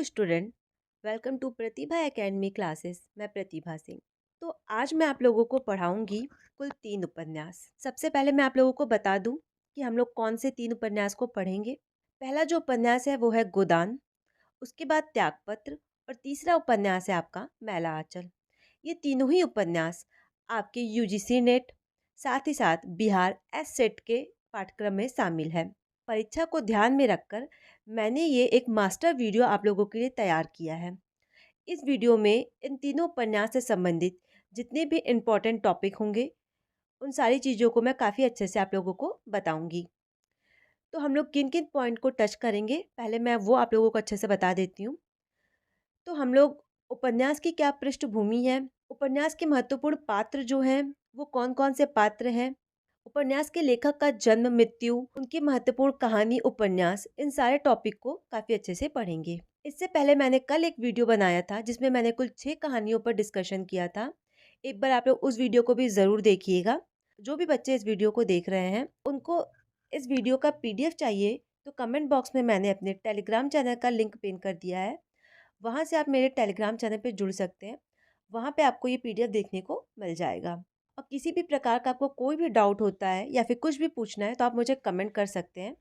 Hello student. Welcome to Pratibha academy classes. मैं प्रतिभा सिंह। तो आज मैं आप लोगों को पढ़ाऊंगी कुल 3 उपन्यास। सबसे पहले मैं आप लोगों को बता दूं कि हम लोग कौन से 3 उपन्यास को पढ़ेंगे। पहला जो उपन्यास है वो है गोदान, उसके बाद त्यागपत्र और तीसरा उपन्यास है आपका मैला आंचल। ये तीनों ही उपन्यास आपके यूजीसी नेट साथ ही साथ बिहार एस सेट के पाठ्यक्रम में शामिल है। परीक्षा को ध्यान में रखकर मैंने ये एक मास्टर वीडियो आप लोगों के लिए तैयार किया है। इस वीडियो में इन तीनों उपन्यास से संबंधित जितने भी इम्पोर्टेंट टॉपिक होंगे उन सारी चीज़ों को मैं काफ़ी अच्छे से आप लोगों को बताऊंगी। तो हम लोग किन किन पॉइंट को टच करेंगे पहले मैं वो आप लोगों को अच्छे से बता देती हूँ। तो हम लोग उपन्यास की क्या पृष्ठभूमि है, उपन्यास के महत्वपूर्ण पात्र जो हैं वो कौन कौन से पात्र हैं, उपन्यास के लेखक का जन्म मृत्यु, उनकी महत्वपूर्ण कहानी उपन्यास, इन सारे टॉपिक को काफ़ी अच्छे से पढ़ेंगे। इससे पहले मैंने कल एक वीडियो बनाया था जिसमें मैंने कुल 6 कहानियों पर डिस्कशन किया था। एक बार आप लोग उस वीडियो को भी ज़रूर देखिएगा। जो भी बच्चे इस वीडियो को देख रहे हैं उनको इस वीडियो का पीडीएफ चाहिए तो कमेंट बॉक्स में मैंने अपने टेलीग्राम चैनल का लिंक पिन कर दिया है। वहाँ से आप मेरे टेलीग्राम चैनल पे जुड़ सकते हैं। वहाँ पे आपको ये पीडीएफ देखने को मिल जाएगा। और किसी भी प्रकार का आपको कोई भी डाउट होता है या फिर कुछ भी पूछना है तो आप मुझे कमेंट कर सकते हैं।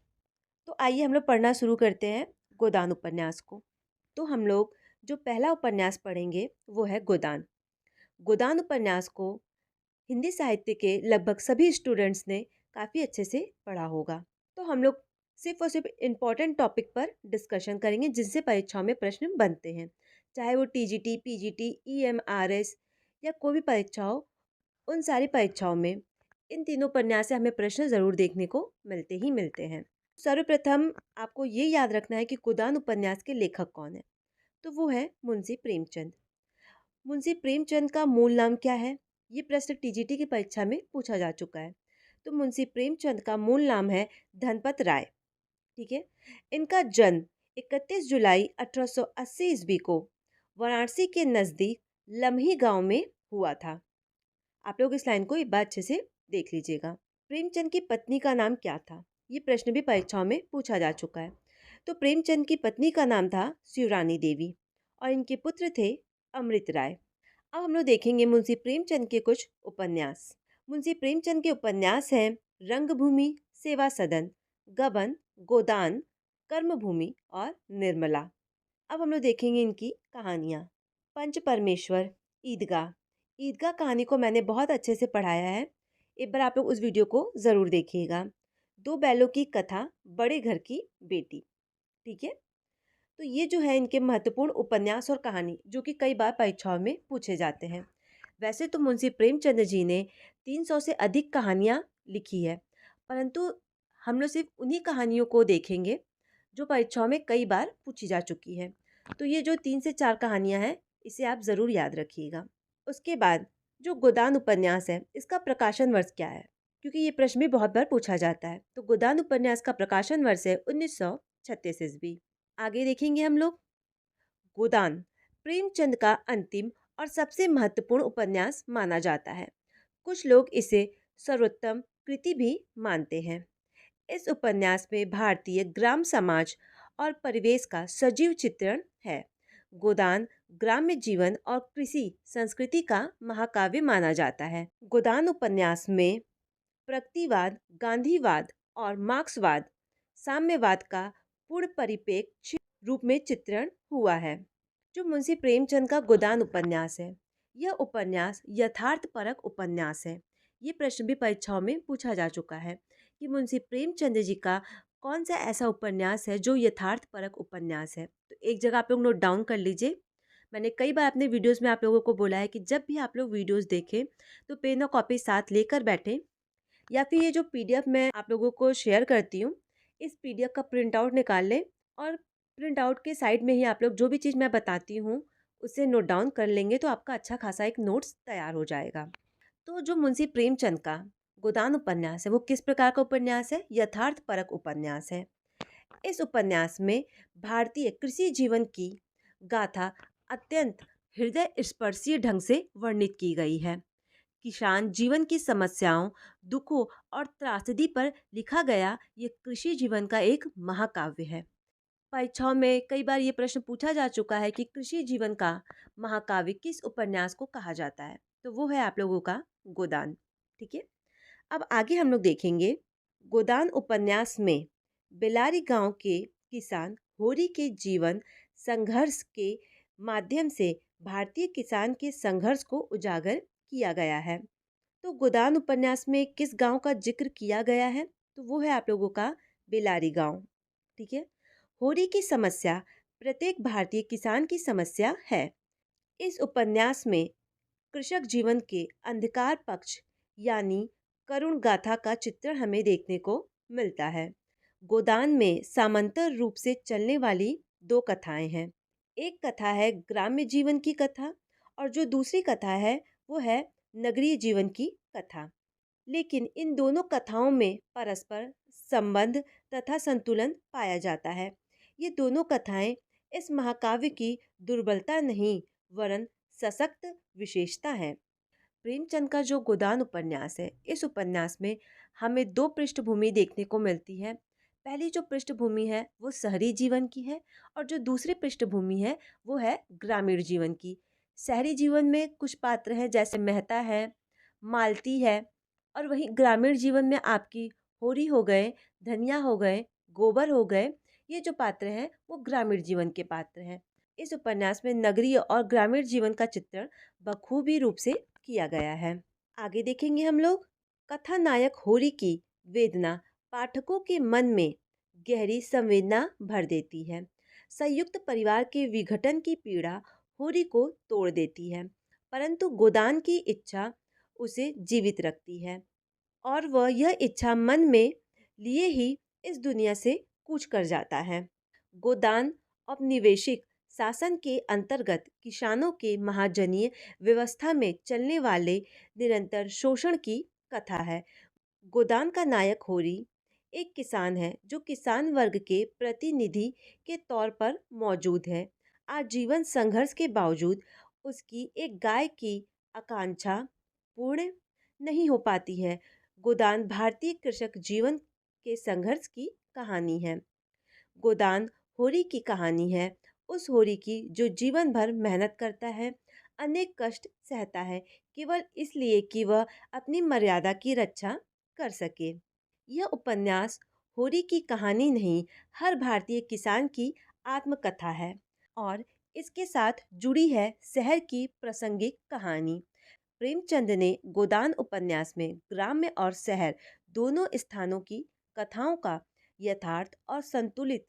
तो आइए हम लोग पढ़ना शुरू करते हैं गोदान उपन्यास को। तो हम लोग जो पहला उपन्यास पढ़ेंगे वो है गोदान। गोदान उपन्यास को हिंदी साहित्य के लगभग सभी स्टूडेंट्स ने काफ़ी अच्छे से पढ़ा होगा। तो हम लोग सिर्फ और सिर्फ इम्पॉर्टेंट टॉपिक पर डिस्कशन करेंगे जिनसे परीक्षाओं में प्रश्न बनते हैं, चाहे वो टीजीटी, पीजीटी, ईएमआरएस या कोई भी परीक्षा हो। उन सारी परीक्षाओं में इन तीनों उपन्यास से हमें प्रश्न ज़रूर देखने को मिलते ही मिलते हैं। सर्वप्रथम आपको ये याद रखना है कि गोदान उपन्यास के लेखक कौन है। तो वो है मुंशी प्रेमचंद। मुंशी प्रेमचंद का मूल नाम क्या है, ये प्रश्न टीजीटी की परीक्षा में पूछा जा चुका है। तो मुंशी प्रेमचंद का मूल नाम है धनपत राय। ठीक है। इनका जन्म 31 जुलाई 1880 ईस्वी को वाराणसी के नज़दीक लम्ही गांव में हुआ था। आप लोग इस लाइन को एक बार अच्छे से देख लीजिएगा। प्रेमचंद की पत्नी का नाम क्या था, ये प्रश्न भी परीक्षाओं में पूछा जा चुका है। तो प्रेमचंद की पत्नी का नाम था शिवरानी देवी और इनके पुत्र थे अमृत राय। अब हम लोग देखेंगे मुंशी प्रेमचंद के कुछ उपन्यास। मुंशी प्रेमचंद के उपन्यास हैं रंगभूमि, सेवा सदन, गबन, गोदान, कर्मभूमि और निर्मला। अब हम लोग देखेंगे इनकी कहानियाँ। पंच परमेश्वर, ईदगाह। ईदगाह कहानी को मैंने बहुत अच्छे से पढ़ाया है, एक बार आप लोग उस वीडियो को ज़रूर देखिएगा। दो बैलों की कथा, बड़े घर की बेटी। ठीक है। तो ये जो है इनके महत्वपूर्ण उपन्यास और कहानी जो कि कई बार परीक्षाओं में पूछे जाते हैं। वैसे तो मुंशी प्रेमचंद जी ने 300 से अधिक कहानियाँ लिखी है, परंतु हम लोग सिर्फ उन्हीं कहानियों को देखेंगे जो परीक्षाओं में कई बार पूछी जा चुकी है। तो ये जो 3 से 4 कहानियाँ हैं इसे आप ज़रूर याद रखिएगा। उसके बाद जो गोदान उपन्यास है इसका प्रकाशन वर्ष क्या है, क्योंकि ये प्रश्न भी बहुत बार पूछा जाता है। तो गोदान उपन्यास का प्रकाशन वर्ष है 1936 ईस्वी। आगे देखेंगे हम लोग गोदान प्रेमचंद का अंतिम और सबसे महत्वपूर्ण उपन्यास माना जाता है। कुछ लोग इसे सर्वोत्तम कृति भी मानते हैं। इस उपन्यास में भारतीय ग्राम समाज और परिवेश का सजीव चित्रण है। गोदान ग्राम्य जीवन और कृषि संस्कृति का महाकाव्य माना जाता है। गोदान उपन्यास में प्रगतिवाद, गांधीवाद और मार्क्सवाद, साम्यवाद का पूर्ण परिप्रेक्ष्य रूप में चित्रण हुआ है। जो मुंशी प्रेमचंद का गोदान उपन्यास है, यह उपन्यास यथार्थपरक उपन्यास है। ये प्रश्न भी परीक्षाओं में पूछा जा चुका है कि मुंशी प्रेमचंद जी का कौन सा ऐसा उपन्यास है जो यथार्थपरक उपन्यास है। तो एक जगह आप लोग नोट डाउन कर लीजिए। मैंने कई बार अपने वीडियोस में आप लोगों को बोला है कि जब भी आप लोग वीडियोस देखें तो पेन और कॉपी साथ लेकर बैठें, या फिर ये जो पीडीएफ मैं आप लोगों को शेयर करती हूँ इस पीडीएफ का प्रिंट आउट निकाल लें और प्रिंट आउट के साइड में ही आप लोग जो भी चीज़ मैं बताती हूँ उसे नोट डाउन कर लेंगे तो आपका अच्छा खासा एक नोट्स तैयार हो जाएगा। तो जो मुंशी प्रेमचंद का गोदान उपन्यास है वो किस प्रकार का उपन्यास है, यथार्थपरक उपन्यास है। इस उपन्यास में भारतीय कृषि जीवन की गाथा अत्यंत हृदय स्पर्शी ढंग से वर्णित की गई है। किसान जीवन की समस्याओं, दुखों और त्रासदी पर लिखा गया ये कृषि जीवन का एक महाकाव्य है। परीक्षाओं में कई बार ये प्रश्न पूछा जा चुका है कि कृषि जीवन का महाकाव्य किस उपन्यास को कहा जाता है। तो वो है आप लोगों का गोदान। ठीक है। अब आगे हम लोग देखेंगे गोदान उपन्यास में बेलारी गांव के किसान होरी के जीवन संघर्ष के माध्यम से भारतीय किसान के संघर्ष को उजागर किया गया है। तो गोदान उपन्यास में किस गांव का जिक्र किया गया है? तो वो है आप लोगों का बेलारी गांव। ठीक है। होरी की समस्या प्रत्येक भारतीय किसान की समस्या है। इस उपन्यास में कृषक जीवन के अंधकार पक्ष यानी करुण गाथा का चित्रण हमें देखने को मिलता है। गोदान में समांतर रूप से चलने वाली दो कथाएं हैं। एक कथा है ग्राम्य जीवन की कथा और जो दूसरी कथा है वो है नगरीय जीवन की कथा। लेकिन इन दोनों कथाओं में परस्पर संबंध तथा संतुलन पाया जाता है। ये दोनों कथाएं इस महाकाव्य की दुर्बलता नहीं वरन सशक्त विशेषता है। प्रेमचंद का जो गोदान उपन्यास है, इस उपन्यास में हमें दो पृष्ठभूमि देखने को मिलती है। पहली जो पृष्ठभूमि है वो शहरी जीवन की है और जो दूसरी पृष्ठभूमि है वो है ग्रामीण जीवन की। शहरी जीवन में कुछ पात्र हैं जैसे मेहता है, मालती है, और वहीं ग्रामीण जीवन में आपकी होरी हो गए, धनिया हो गए, गोबर हो गए। ये जो पात्र हैं वो ग्रामीण जीवन के पात्र हैं। इस उपन्यास में नगरीय और ग्रामीण जीवन का चित्रण बखूबी रूप से किया गया है। आगे देखेंगे हम लोग कथा नायक होरी की वेदना पाठकों के मन में गहरी संवेदना भर देती है। संयुक्त परिवार के विघटन की पीड़ा होरी को तोड़ देती है, परंतु गोदान की इच्छा उसे जीवित रखती है और वह यह इच्छा मन में लिए ही इस दुनिया से कूच कर जाता है। गोदान औपनिवेशिक शासन के अंतर्गत किसानों के महाजनीय व्यवस्था में चलने वाले निरंतर शोषण की कथा है। गोदान का नायक होरी एक किसान है जो किसान वर्ग के प्रतिनिधि के तौर पर मौजूद है। आजीवन संघर्ष के बावजूद उसकी एक गाय की आकांक्षा पूर्ण नहीं हो पाती है। गोदान भारतीय कृषक जीवन के संघर्ष की कहानी है। गोदान होरी की कहानी है, उस होरी की जो जीवन भर मेहनत करता है, अनेक कष्ट सहता है, केवल इसलिए कि वह अपनी मर्यादा की रक्षा कर सके। यह उपन्यास होरी की कहानी नहीं, हर भारतीय किसान की आत्मकथा है और इसके साथ जुड़ी है शहर की प्रासंगिक कहानी। प्रेमचंद ने गोदान उपन्यास में ग्राम्य और शहर दोनों स्थानों की कथाओं का यथार्थ और संतुलित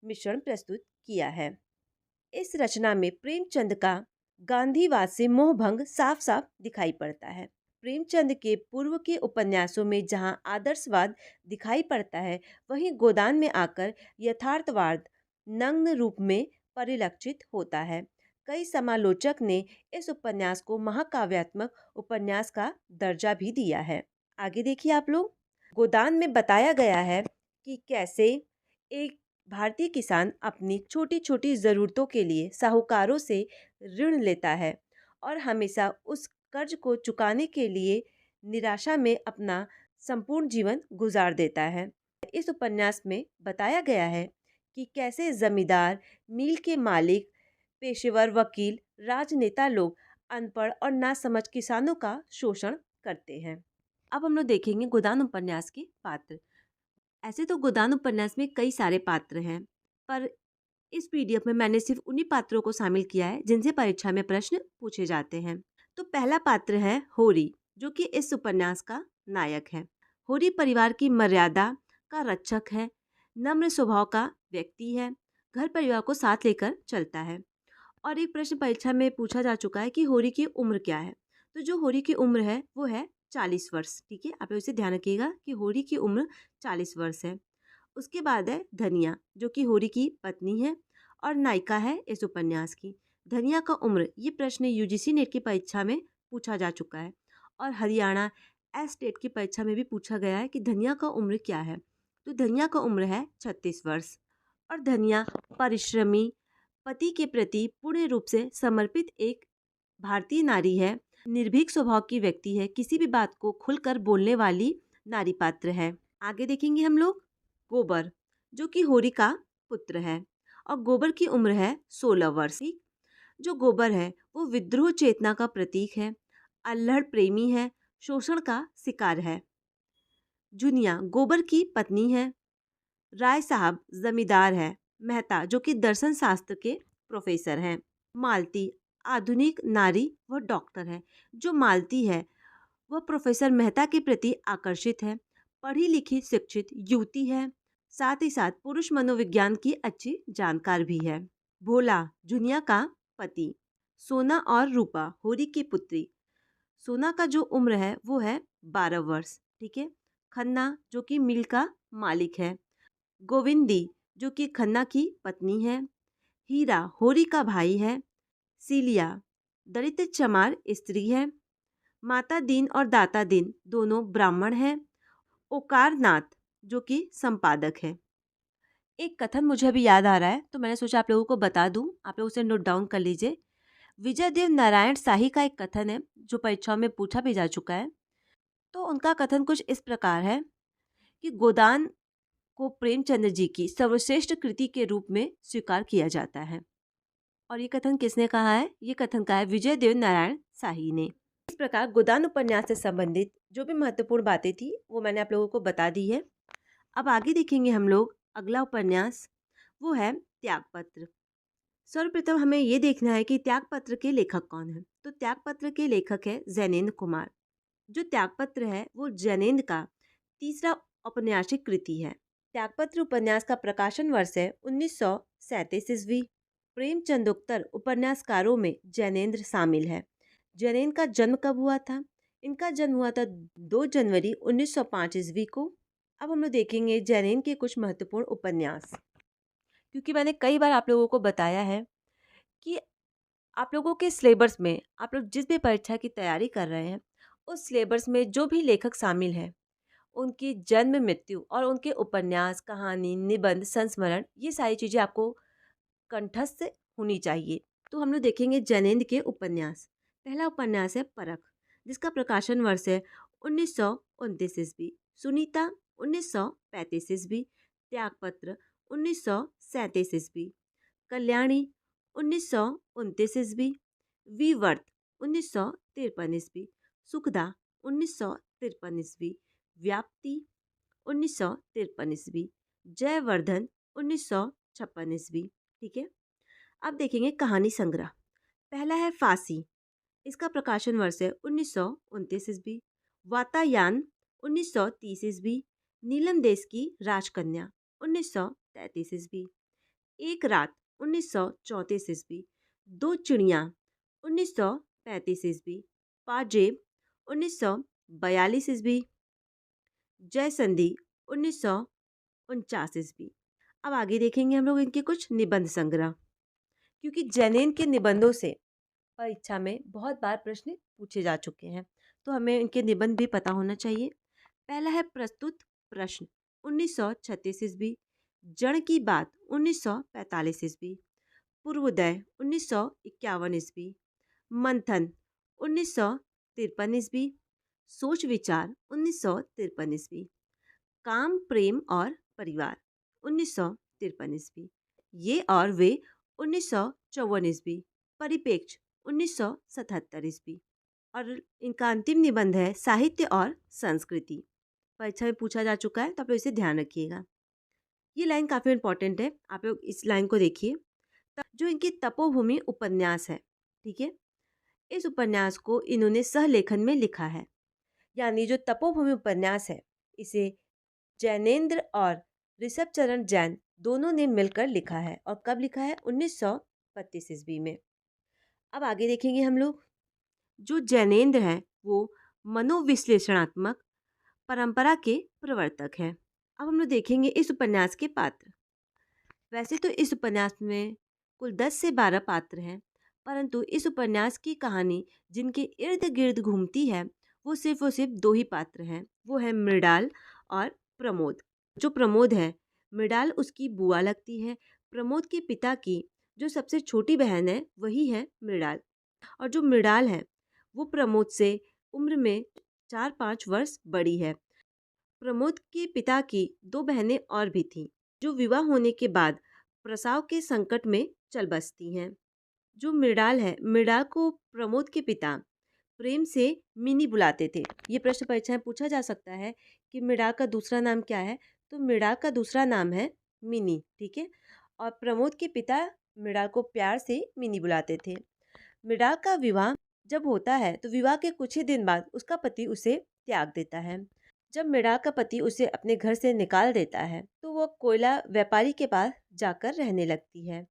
मिश्रण प्रस्तुत किया है। इस रचना में प्रेमचंद का गांधीवाद से मोहभंग साफ साफ दिखाई पड़ता है। प्रेमचंद के पूर्व के उपन्यासों में जहां आदर्शवाद दिखाई पड़ता है, वहीं गोदान में आकर यथार्थवाद नग्न रूप में परिलक्षित होता है। कई समालोचक ने इस उपन्यास को महाकाव्यात्मक उपन्यास का दर्जा भी दिया है। आगे देखिए आप लोग, गोदान में बताया गया है कि कैसे एक भारतीय किसान अपनी छोटी छोटी ज़रूरतों के लिए साहूकारों से ऋण लेता है और हमेशा उस कर्ज को चुकाने के लिए निराशा में अपना संपूर्ण जीवन गुजार देता है। इस उपन्यास में बताया गया है कि कैसे जमींदार, मिल के मालिक, पेशेवर वकील, राजनेता लोग अनपढ़ और नासमझ किसानों का शोषण करते हैं। अब हम लोग देखेंगे गोदान उपन्यास के पात्र। ऐसे तो गोदान उपन्यास में कई सारे पात्र हैं, पर इस पीडीएफ में मैंने सिर्फ उन्हीं पात्रों को शामिल किया है जिनसे परीक्षा में प्रश्न पूछे जाते हैं। तो पहला पात्र है होरी, जो कि इस उपन्यास का नायक है। होरी परिवार की मर्यादा का रक्षक है, नम्र स्वभाव का व्यक्ति है, घर परिवार को साथ लेकर चलता है। और एक प्रश्न परीक्षा में पूछा जा चुका है कि होरी की उम्र क्या है। तो जो होरी की उम्र है वो है 40 वर्ष। ठीक है, आप लोग इसे ध्यान रखिएगा कि होरी की उम्र 40 वर्ष है। उसके बाद है धनिया, जो कि होरी की पत्नी है और नायिका है इस उपन्यास की। धनिया का उम्र, ये प्रश्न यूजीसी नेट की परीक्षा में पूछा जा चुका है और हरियाणा स्टेट की परीक्षा में भी पूछा गया है कि धनिया का उम्र क्या है। तो धनिया का उम्र है 36 वर्ष और धनिया परिश्रमी, पति के प्रति पूर्ण रूप से समर्पित एक भारतीय नारी है। निर्भीक स्वभाव की व्यक्ति है, किसी भी बात को खुलकर बोलने वाली नारी पात्र है। आगे देखेंगे हम लोग गोबर, जो कि होरी का पुत्र है। और गोबर की उम्र है 16 वर्ष। ठीक? जो गोबर है वो विद्रोह चेतना का प्रतीक है, अल्हड़ प्रेमी है, शोषण का शिकार है। जुनिया गोबर की पत्नी है। राय साहब जमींदार है। मेहता जो कि दर्शन शास्त्र के प्रोफेसर हैं। मालती आधुनिक नारी व डॉक्टर है। जो मालती है वह प्रोफेसर मेहता के प्रति आकर्षित है, पढ़ी लिखी शिक्षित युवती है, साथ ही साथ पुरुष मनोविज्ञान की अच्छी जानकार भी है। भोला जुनिया का पति। सोना और रूपा होरी की पुत्री। सोना का जो उम्र है वो है 12 वर्ष। ठीक है। खन्ना जो कि मिल का मालिक है। गोविंदी जो कि खन्ना की पत्नी है। हीरा होरी का भाई है। सीलिया दलित चमार स्त्री है। माता दीन और दाता दीन दोनों ब्राह्मण हैं। ओकार नाथ जो कि संपादक है। एक कथन मुझे अभी याद आ रहा है तो मैंने सोचा आप लोगों को बता दूं, आप लोग उसे नोट डाउन कर लीजिए। विजयदेव नारायण शाही का एक कथन है जो परीक्षाओं में पूछा भी जा चुका है। तो उनका कथन कुछ इस प्रकार है कि गोदान को प्रेमचंद्र जी की सर्वश्रेष्ठ कृति के रूप में स्वीकार किया जाता है। और ये कथन किसने कहा है? ये कथन कहा है विजयदेव नारायण शाही ने। इस प्रकार गोदान उपन्यास से संबंधित जो भी महत्वपूर्ण बातें थी वो मैंने आप लोगों को बता दी है। अब आगे देखेंगे हम लोग अगला उपन्यास, वो है त्यागपत्र। सर्वप्रथम हमें ये देखना है कि त्यागपत्र के लेखक कौन है। तो त्यागपत्र के लेखक है जैनेन्द्र कुमार। जो त्यागपत्र है वो जैनेन्द्र का तीसरा औपन्यासिक कृति है। त्यागपत्र उपन्यास का प्रकाशन वर्ष है 1937 ईस्वी। प्रेमचंदोत्तर उपन्यासकारों में जैनेन्द्र शामिल है। जैनेन्द्र का जन्म कब हुआ था? इनका जन्म हुआ था 2 जनवरी 1905 ईस्वी को। अब हम लोग देखेंगे जैनेन्द्र के कुछ महत्वपूर्ण उपन्यास, क्योंकि मैंने कई बार आप लोगों को बताया है कि आप लोगों के सिलेबस में आप लोग जिस भी परीक्षा की तैयारी कर रहे हैं उस सिलेबस में जो भी लेखक शामिल हैं उनकी जन्म मृत्यु और उनके उपन्यास, कहानी, निबंध, संस्मरण, ये सारी चीज़ें आपको कंठस्थ होनी चाहिए। तो हम लोग देखेंगे जैनेन्द्र के उपन्यास। पहला उपन्यास है परख, जिसका प्रकाशन वर्ष है 1929 ईस्वी। सुनीता 1935 ईस्वी। त्यागपत्र 1937 ईस्वी। कल्याणी 1929 ईस्वी। विवर्त 1953 ईस्वी। सुखदा 1953 ईस्वी। व्याप्ति 1953 ईस्वी। जयवर्धन 1956 ईस्वी। ठीक है। अब देखेंगे कहानी संग्रह। पहला है फांसी, इसका प्रकाशन वर्ष है 1929 ईस्वी। वातायान 1930 ईस्वी। नीलम देश की राजकन्या 1933 ईस्वी। एक रात 1934 ईस्वी। दो चिड़िया 1935 ईस्वी। पाजेब 1942 ईस्वी। जय संधि 1949 ईस्वी। अब आगे देखेंगे हम लोग इनके कुछ निबंध संग्रह, क्योंकि जैनेन्द्र के निबंधों से परीक्षा में बहुत बार प्रश्न पूछे जा चुके हैं, तो हमें इनके निबंध भी पता होना चाहिए। पहला है प्रस्तुत प्रश्न 1936 ईस्वी। जड़ की बात 1945 ईस्वी। पूर्वोदय 1951 ईस्वी। मंथन 1953 ईस्वी। सोच विचार 1953 ईस्वी। काम प्रेम और परिवार 1953 ईस्वी। ये और वे 1954 ईस्वी। परिपेक्ष 1977 ईस्वी। और इनका अंतिम निबंध है साहित्य और संस्कृति। परीक्षा में पूछा जा चुका है तो आप लोग इसे ध्यान रखिएगा। ये लाइन काफ़ी इंपॉर्टेंट है, आप लोग इस लाइन को देखिए। जो इनकी तपोभूमि उपन्यास है, ठीक है, इस उपन्यास को इन्होंने सहलेखन में लिखा है। यानी जो तपोभूमि उपन्यास है इसे जैनेन्द्र और ऋषभ चरण जैन दोनों ने मिलकर लिखा है। और कब लिखा है? 1932 ईस्वी में। अब आगे देखेंगे हम लोग। जो जैनेन्द्र हैं वो मनोविश्लेषणात्मक परंपरा के प्रवर्तक हैं। अब हम लोग देखेंगे इस उपन्यास के पात्र। वैसे तो इस उपन्यास में कुल 10 से 12 पात्र हैं, परंतु इस उपन्यास की कहानी जिनके इर्द गिर्द घूमती है वो सिर्फ 2 ही पात्र हैं। वो है मृणाल और प्रमोद। जो प्रमोद है, मृणाल उसकी बुआ लगती है। प्रमोद के पिता की जो सबसे छोटी बहन है वही है मृणाल। और जो मृणाल है वो प्रमोद से उम्र में 4-5 वर्ष बड़ी है। प्रमोद के पिता की 2 बहनें और भी थीं, जो विवाह होने के बाद प्रसव के संकट में चल बसती हैं। जो मृणाल है, मृणाल को प्रमोद के पिता प्रेम से मिनी बुलाते थे। ये प्रश्न परीक्षा में पूछा जा सकता है कि मृणाल का दूसरा नाम क्या है? तो मृणाल का दूसरा नाम है मिनी, ठीक है? और प्रमोद के पिता मृणाल को प्यार से मिनी बुलाते थे। मृणाल का विवाह जब होता है तो विवाह के कुछ ही दिन बाद उसका पति उसे त्याग देता है। जब मृणाल का पति उसे अपने घर से निकाल देता है तो वो कोयला व्यापारी के पास जाकर रहने लगती है।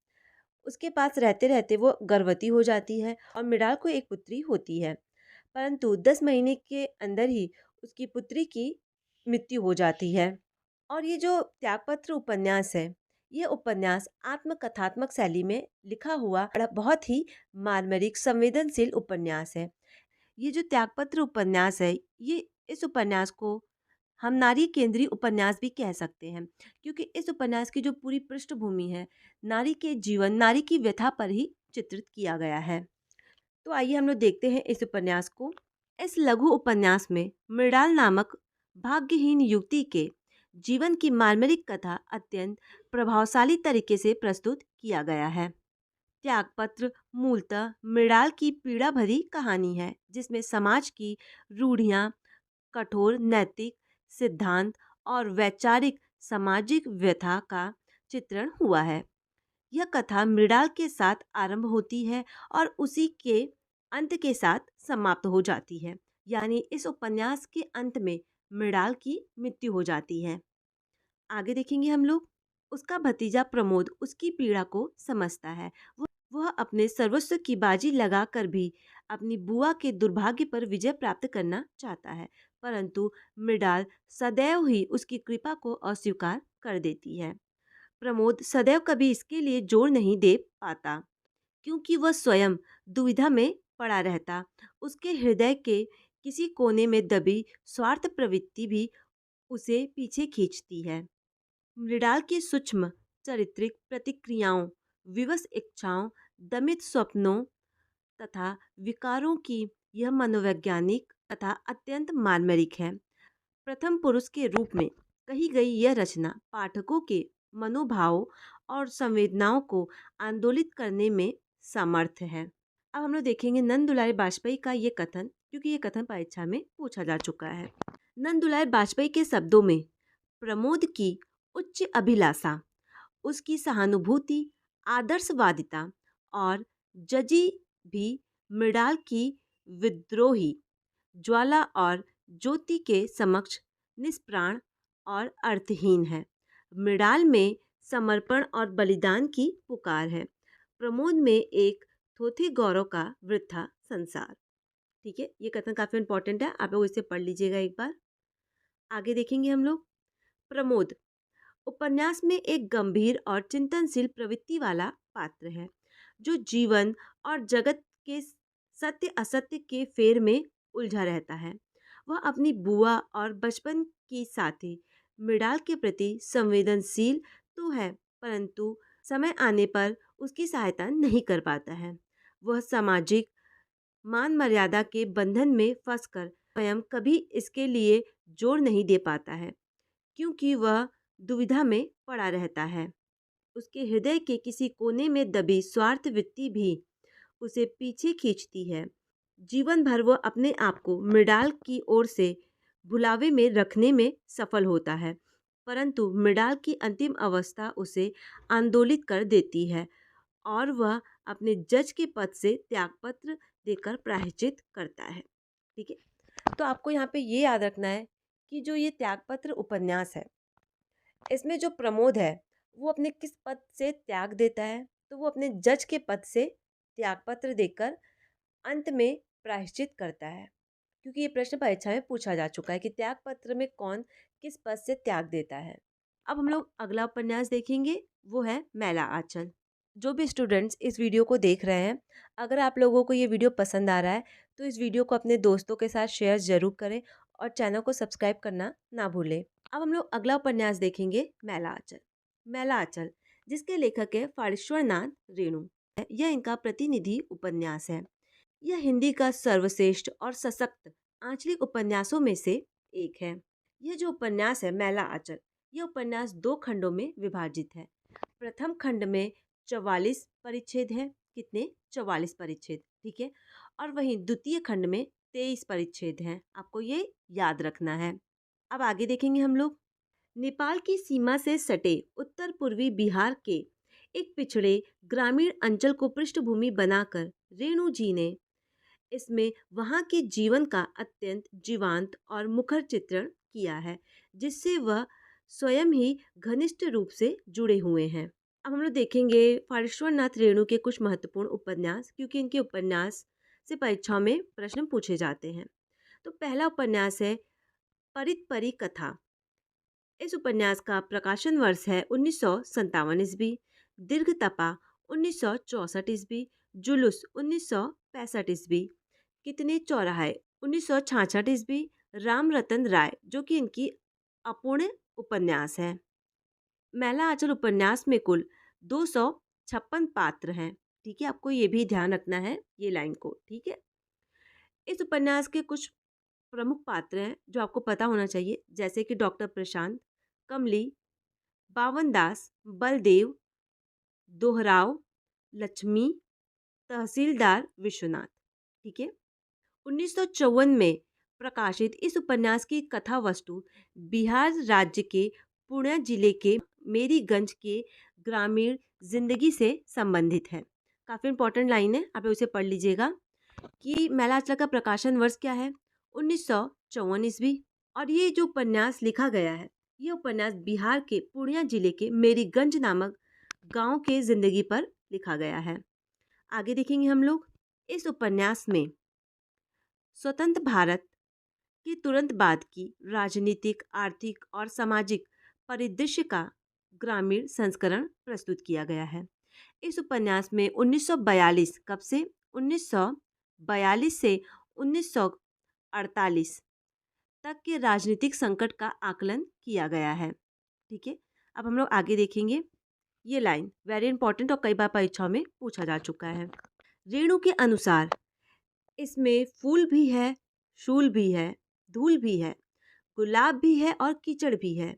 उसके पास रहते रहते वो गर्भवती हो जाती है और मृणाल को एक पुत्री होती है। परंतु 10 महीने के अंदर ही उसकी पुत्री की मृत्यु हो जाती है। और ये जो त्यागपत्र उपन्यास है, ये उपन्यास आत्मकथात्मक शैली में लिखा हुआ बहुत ही मार्मिक संवेदनशील उपन्यास है। ये जो त्यागपत्र उपन्यास है, ये इस उपन्यास को हम नारी केंद्रीय उपन्यास भी कह सकते हैं, क्योंकि इस उपन्यास की जो पूरी पृष्ठभूमि है, नारी के जीवन, नारी की व्यथा पर ही चित्रित किया गया है। तो आइए हम लोग देखते हैं इस उपन्यास को। इस लघु उपन्यास में मृणाल नामक भाग्यहीन युवती के जीवन की मार्मिक कथा अत्यंत प्रभावशाली तरीके से प्रस्तुत किया गया है। त्यागपत्र मूलतः मृणाल की पीड़ा भरी कहानी है, जिसमें समाज की रूढ़ियां, कठोर नैतिक सिद्धांत और वैचारिक सामाजिक व्यथा का चित्रण हुआ है। यह कथा मृणाल के साथ आरंभ होती है और उसी के अंत के साथ समाप्त हो जाती है। यानी इस उपन्यास के अंत में मृणाल की मृत्यु हो जाती है। आगे देखेंगे हम लोग। उसका भतीजा प्रमोद उसकी पीड़ा को समझता है। वह अपने सर्वस्व की बाजी लगाकर भी अपनी बुआ के दुर्भाग्य पर विजय प्राप्त करना चाहता है, परंतु मृणाल सदैव ही उसकी कृपा को अस्वीकार कर देती है। प्रमोद सदैव कभी इसके लिए जोर नहीं दे पाता, क्योंकि वह स्वयं दुविधा में पड़ा रहता। उसके हृदय के किसी कोने में दबी स्वार्थ प्रवृत्ति भी उसे पीछे खींचती है। मृणाल की सूक्ष्म चारित्रिक प्रतिक्रियाओं, विवश इच्छाओं, दमित स्वप्नों तथा विकारों की यह मनोवैज्ञानिक तथा अत्यंत मार्मिक है। प्रथम पुरुष के रूप में कही गई यह रचना पाठकों के मनोभावों और संवेदनाओं को आंदोलित करने में समर्थ है। अब हम लोग देखेंगे नंद दुलारे बाजपेयी का ये कथन, क्योंकि ये कथन परीक्षा में पूछा जा चुका है। नंद दुलारे बाजपेयी के शब्दों में प्रमोद की उच्च अभिलाषा, उसकी सहानुभूति, आदर्शवादिता और जजी भी मृणाल की विद्रोही ज्वाला और ज्योति के समक्ष निष्प्राण और अर्थहीन है। मृणाल में समर्पण और बलिदान की पुकार है। प्रमोद में एक थोथे गौरव का वृथा संसार। ठीक है, ये कथन काफी इंपॉर्टेंट है, आप लोग इसे पढ़ लीजिएगा एक बार। आगे देखेंगे हम लोग। प्रमोद उपन्यास में एक गंभीर और चिंतनशील प्रवृत्ति वाला पात्र है, जो जीवन और जगत के सत्य असत्य के फेर में उलझा रहता है। वह अपनी बुआ और बचपन की साथी मृणाल के प्रति संवेदनशील तो है, परंतु समय आने पर उसकी सहायता नहीं कर पाता है। वह सामाजिक मान मर्यादा के बंधन में फंसकर स्वयं कभी इसके लिए जोर नहीं दे पाता है, क्योंकि वह दुविधा में पड़ा रहता है। उसके हृदय के किसी कोने में दबी स्वार्थ वृत्ति भी उसे पीछे खींचती है। जीवन भर वह अपने आप को मृणाल की ओर से भुलावे में रखने में सफल होता है, परंतु मृणाल की अंतिम अवस्था उसे आंदोलित कर देती है और वह अपने जज के पद से त्यागपत्र देकर प्रायश्चित करता है। ठीक है, तो आपको यहाँ पे ये याद रखना है कि जो ये त्यागपत्र उपन्यास है, इसमें जो प्रमोद है वो अपने किस पद से त्याग देता है? तो वो अपने जज के पद से त्यागपत्र देकर अंत में प्रायश्चित करता है, क्योंकि ये प्रश्न परीक्षा में पूछा जा चुका है कि त्यागपत्र में कौन किस पद से त्याग देता है। अब हम लोग अगला उपन्यास देखेंगे, वो है मैला आंचल। जो भी स्टूडेंट्स इस वीडियो को देख रहे हैं, अगर आप लोगों को ये वीडियो पसंद आ रहा है तो इस वीडियो को अपने दोस्तों के साथ शेयर ज़रूर करें और चैनल को सब्सक्राइब करना ना भूलें। अब हम लोग अगला उपन्यास देखेंगे, मैला आंचल। मैला आंचल, जिसके लेखक है फाड़ेश्वर नाथ रेणु, यह इनका प्रतिनिधि उपन्यास है। यह हिंदी का सर्वश्रेष्ठ और सशक्त आंचलिक उपन्यासों में से एक है। यह जो उपन्यास है मैला आंचल, यह उपन्यास 2 खंडों में विभाजित है। प्रथम खंड में 44 परिच्छेद हैं। कितने? 44 परिच्छेद, ठीक है। और वहीं द्वितीय खंड में 23 परिच्छेद हैं। आपको ये याद रखना है। अब आगे देखेंगे हम लोग। नेपाल की सीमा से सटे उत्तर पूर्वी बिहार के एक पिछड़े ग्रामीण अंचल को पृष्ठभूमि बनाकर रेणु जी ने इसमें वहाँ के जीवन का अत्यंत जीवंत और मुखर चित्रण किया है, जिससे वह स्वयं ही घनिष्ठ रूप से जुड़े हुए हैं। अब हम लोग देखेंगे फारेश्वर नाथ रेणु के कुछ महत्वपूर्ण उपन्यास, क्योंकि इनके उपन्यास से परीक्षाओं में प्रश्न पूछे जाते हैं। तो पहला उपन्यास है परितपरी कथा। इस उपन्यास का प्रकाशन वर्ष है 1957 ईस्वी, दीर्घ तपा 1964 ईस्वी, जुलूस 1965 ईस्वी, कितने चौराहे 1966 ईस्वी, राम रतन राय, जो कि इनकी अपूर्ण उपन्यास है। मैला आंचल उपन्यास में कुल 256 पात्र हैं, ठीक है। आपको ये भी ध्यान रखना है ये लाइन को, ठीक है। इस उपन्यास के कुछ प्रमुख पात्र हैं जो आपको पता होना चाहिए, जैसे कि डॉक्टर प्रशांत, कमली, बावन दास, बलदेव, दोहराव, लक्ष्मी, तहसीलदार विश्वनाथ, ठीक है। 1954 में प्रकाशित इस उपन्यास की कथा वस्तु बिहार राज्य के पुणे जिले के मेरीगंज के ग्रामीण जिंदगी से संबंधित है। काफ़ी इंपॉर्टेंट लाइन है, आप उसे पढ़ लीजिएगा कि मैलाचला का प्रकाशन वर्ष क्या है? 1954 ईस्वी। और ये जो उपन्यास लिखा गया है, ये उपन्यास बिहार के पूर्णिया जिले के मेरीगंज नामक गांव के जिंदगी पर लिखा गया है। आगे देखेंगे हम लोग। इस उपन्यास में स्वतंत्र भारत के तुरंत बाद की राजनीतिक, आर्थिक और सामाजिक परिदृश्य का ग्रामीण संस्करण प्रस्तुत किया गया है। इस उपन्यास में 1942 कब से 1942 से 1948 तक के राजनीतिक संकट का आकलन किया गया है, ठीक है। अब हम लोग आगे देखेंगे। ये लाइन वेरी इंपॉर्टेंट और कई बार परीक्षाओं में पूछा जा चुका है। रेणु के अनुसार इसमें फूल भी है, शूल भी है, धूल भी है, गुलाब भी है और कीचड़ भी है।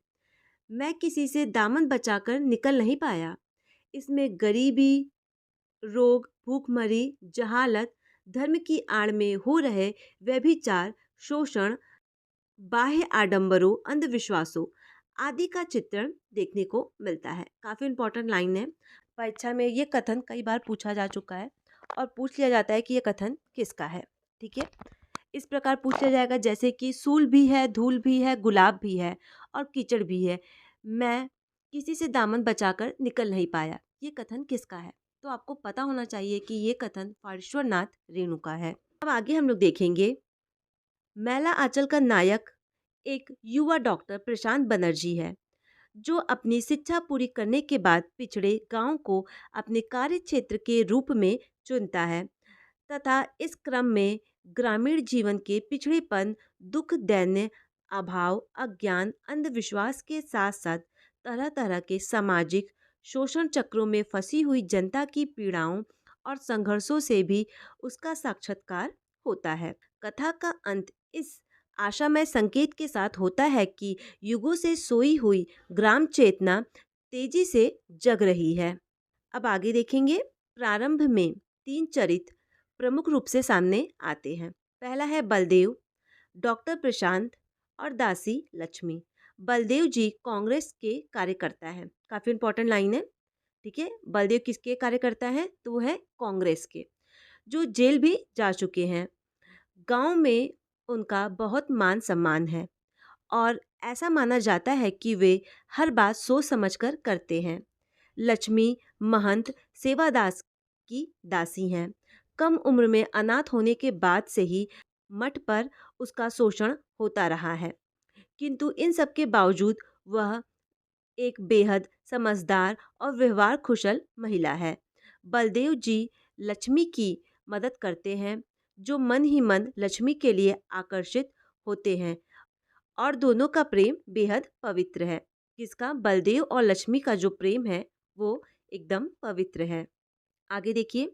मैं किसी से दामन बचाकर निकल नहीं पाया। इसमें गरीबी, रोग, भूखमरी, जहालत, धर्म की आड़ में हो रहे व्यभिचार, शोषण, बाह्य आडंबरों, अंधविश्वासों आदि का चित्रण देखने को मिलता है। काफ़ी इंपॉर्टेंट लाइन है। परीक्षा में ये कथन कई बार पूछा जा चुका है और पूछ लिया जाता है कि ये कथन किसका है, ठीक है। इस प्रकार पूछ लिया जाएगा जैसे कि सूल भी है, धूल भी है, गुलाब भी है और कीचड़ भी है, मैं किसी से दामन बचाकर निकल नहीं पाया, ये कथन किसका है? तो आपको पता होना चाहिए कि ये कथन फारेश्वर नाथ रेणु का है। अब आगे हम लोग देखेंगे। मैला आंचल का नायक एक युवा डॉक्टर प्रशांत बनर्जी है, जो अपनी शिक्षा पूरी करने के बाद पिछड़े गांव को अपने कार्य क्षेत्र के रूप में चुनता है तथा इस क्रम में ग्रामीण जीवन के पिछड़ेपन, दुख, दैन्य, अभाव, अज्ञान, अंधविश्वास के साथ साथ तरह तरह के सामाजिक शोषण चक्रों में फंसी हुई जनता की पीड़ाओं और संघर्षों से भी उसका साक्षात्कार होता है। कथा का अंत इस आशामय संकेत के साथ होता है कि युगों से सोई हुई ग्राम चेतना तेजी से जग रही है। अब आगे देखेंगे। प्रारंभ में 3 चरित्र प्रमुख रूप से सामने आते हैं। पहला है बलदेव, डॉक्टर प्रशांत और दासी लक्ष्मी। बलदेव जी कांग्रेस के कार्यकर्ता हैं। काफ़ी इंपॉर्टेंट लाइन है, ठीक है। बलदेव किसके कार्यकर्ता हैं? तो वो है कांग्रेस के, जो जेल भी जा चुके हैं। गांव में उनका बहुत मान सम्मान है और ऐसा माना जाता है कि वे हर बात सोच समझकर करते हैं। लक्ष्मी महंत सेवादास की दासी हैं। कम उम्र में अनाथ होने के बाद से ही मठ पर उसका शोषण होता रहा है, किंतु इन सब के बावजूद वह एक बेहद समझदार और व्यवहार कुशल महिला है। बलदेव जी लक्ष्मी की मदद करते हैं, जो मन ही मन लक्ष्मी के लिए आकर्षित होते हैं और दोनों का प्रेम बेहद पवित्र है। किसका? बलदेव और लक्ष्मी का जो प्रेम है वो एकदम पवित्र है। आगे देखिए।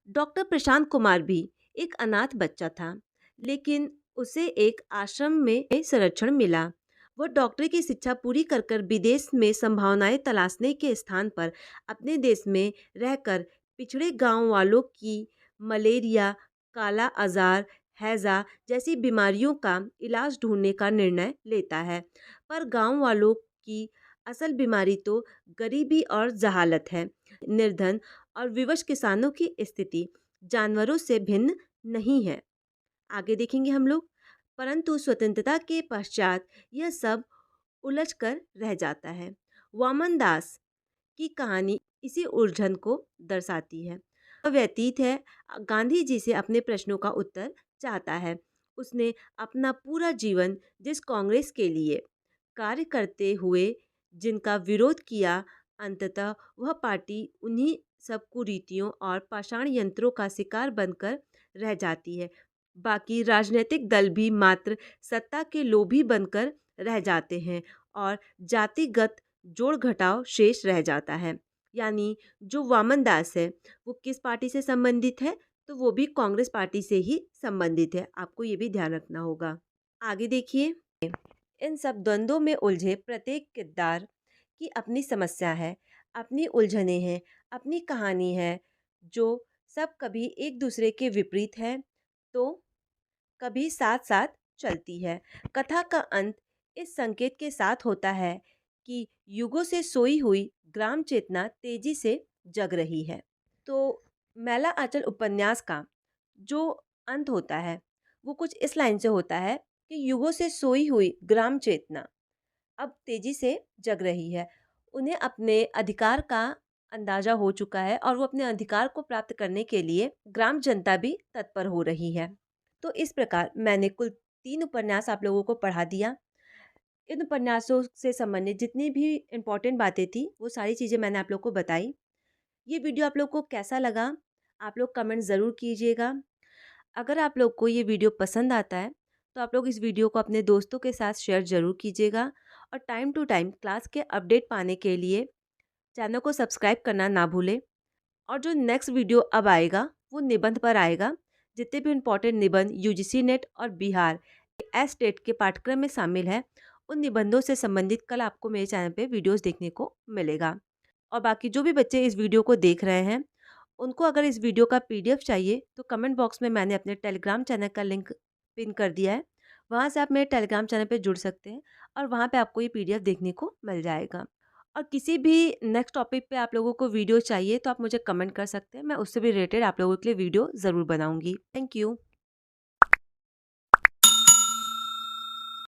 डॉक्टर प्रशांत कुमार भी एक अनाथ बच्चा था, लेकिन उसे एक आश्रम में संरक्षण मिला। वो डॉक्टरी की शिक्षा पूरी कर कर विदेश में संभावनाएं तलाशने के स्थान पर अपने देश में रहकर पिछड़े गांव वालों की मलेरिया, काला आजार, हैजा जैसी बीमारियों का इलाज ढूंढने का निर्णय लेता है। पर गांव वालों की असल बीमारी तो गरीबी और जहालत है। निर्धन और विवश किसानों की स्थिति जानवरों से भिन्न नहीं है। आगे देखेंगे हम लोग। परंतु स्वतंत्रता के पश्चात यह सब उलझ कर रह जाता है। वामन दास की कहानी इसी उलझन को दर्शाती है। वह व्यतीत है गांधी जी से अपने प्रश्नों का उत्तर चाहता है। उसने अपना पूरा जीवन जिस कांग्रेस के लिए कार्य करते हुए जिनका विरोध किया, अंततः वह पार्टी उन्हीं सब कुरीतियों और पाषाण यंत्रों का शिकार बनकर रह जाती है। बाकी राजनीतिक दल भी मात्र सत्ता के लोभी बनकर रह जाते हैं और जातिगत जोड़ घटाव शेष रह जाता है। यानी जो वामन दास है वो किस पार्टी से संबंधित है, तो वो भी कांग्रेस पार्टी से ही संबंधित है। आपको ये भी ध्यान रखना होगा। आगे देखिए। इन सब द्वंद्वों में उलझे प्रत्येक किरदार की अपनी समस्या है, अपनी उलझनें हैं, अपनी कहानी है, जो सब कभी एक दूसरे के विपरीत है तो कभी साथ साथ चलती है। कथा का अंत इस संकेत के साथ होता है कि युगों से सोई हुई ग्राम चेतना तेजी से जग रही है। तो मैला आंचल उपन्यास का जो अंत होता है वो कुछ इस लाइन से होता है कि युगों से सोई हुई ग्राम चेतना अब तेजी से जग रही है। उन्हें अपने अधिकार का अंदाजा हो चुका है और वो अपने अधिकार को प्राप्त करने के लिए ग्राम जनता भी तत्पर हो रही है। तो इस प्रकार मैंने कुल 3 उपन्यास आप लोगों को पढ़ा दिया। इन उपन्यासों से संबंधित जितनी भी इम्पोर्टेंट बातें थी वो सारी चीज़ें मैंने आप लोग को बताई। ये वीडियो आप लोग को कैसा लगा? आप लोग कमेंट ज़रूर कीजिएगा। अगर आप लोग को ये वीडियो पसंद आता है तो आप लोग इस वीडियो को अपने दोस्तों के साथ शेयर ज़रूर कीजिएगा और टाइम टू टाइम क्लास के अपडेट पाने के लिए चैनल को सब्सक्राइब करना ना भूलें। और जो नेक्स्ट वीडियो अब आएगा वो निबंध पर आएगा। जितने भी इम्पोर्टेंट निबंध यूजीसी नेट और बिहार एस टेट के पाठ्यक्रम में शामिल है उन निबंधों से संबंधित कल आपको मेरे चैनल पे वीडियोस देखने को मिलेगा। और बाकी जो भी बच्चे इस वीडियो को देख रहे हैं उनको अगर इस वीडियो का पीडीएफ चाहिए तो कमेंट बॉक्स में मैंने अपने टेलीग्राम चैनल का लिंक पिन कर दिया है। वहाँ से आप मेरे टेलीग्राम चैनल पे जुड़ सकते हैं और वहाँ पे आपको ये पीडीएफ देखने को मिल जाएगा। और किसी भी नेक्स्ट टॉपिक पे आप लोगों को वीडियो चाहिए तो आप मुझे कमेंट कर सकते हैं। मैं उससे भी रिलेटेड आप लोगों के लिए वीडियो ज़रूर बनाऊँगी। Thank you.